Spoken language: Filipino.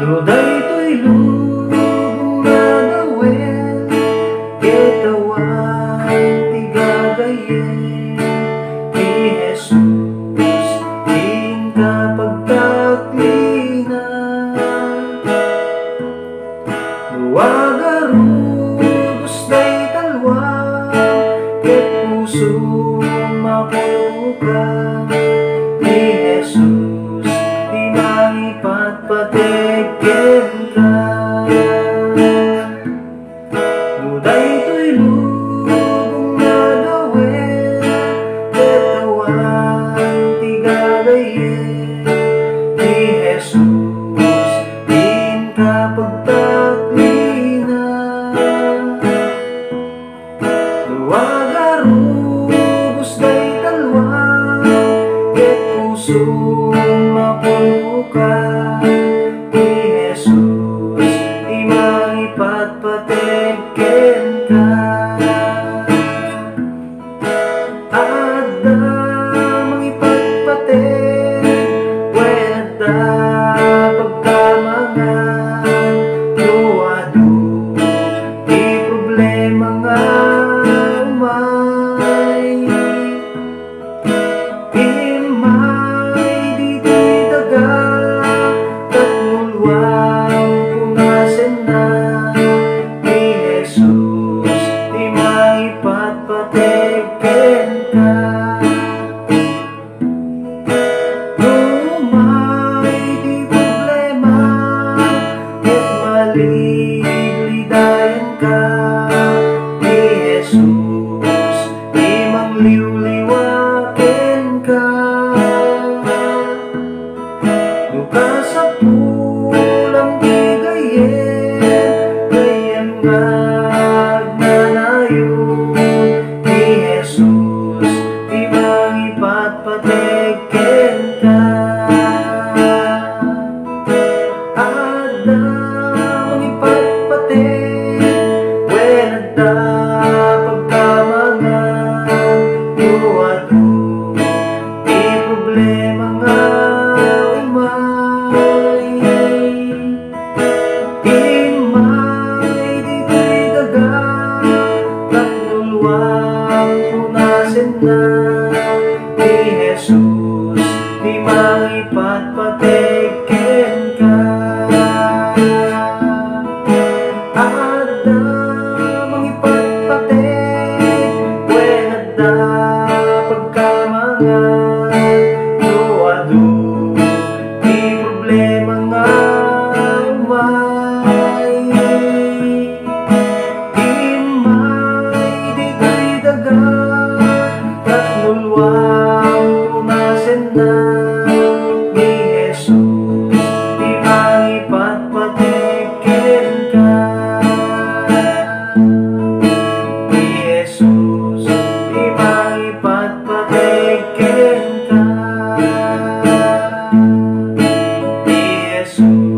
daytoy lubong na gawin, ketawan ti gagayin, ni Jesus din kapag taklina. Luwagarudos day talwa, ket puso mapuka, ni Jesus di mangipatpateken ka. Daytoy lubong na gawin, ketawan ti gagayin, ni Jesus din kapag taklina. Luwagarubos day talwa, ket puso mapuka, ni Jesus di mangipatpateken ka. Adda mangipatpatek, wala pagkamangan, luwado di problema nga umay. Imay di daga, katmulwang punasen na, ni Jesus di maipatpateken ka. Umay di problema, ket maliblidayan ka, ni Jesus di mangliwliwaken ka. Duka sa pulang di gayen, gayen nga agnanayon, ni Jesus di mangipatpateken ka. Adda mangipatpatek, wala pagkamangan, luwado di problema nga umay. Imay di daga, katmulwang punasen na, ni Jesus di mangipatpateken ka. Adda mangipatpatek, wala pagkamangan, luwado di problema nga umay. Imay di daga, katmulwang punasen na, ni Jesus di mangipatpateken ka. Ni Jesus di mangipatpateken ka. Ni Jesus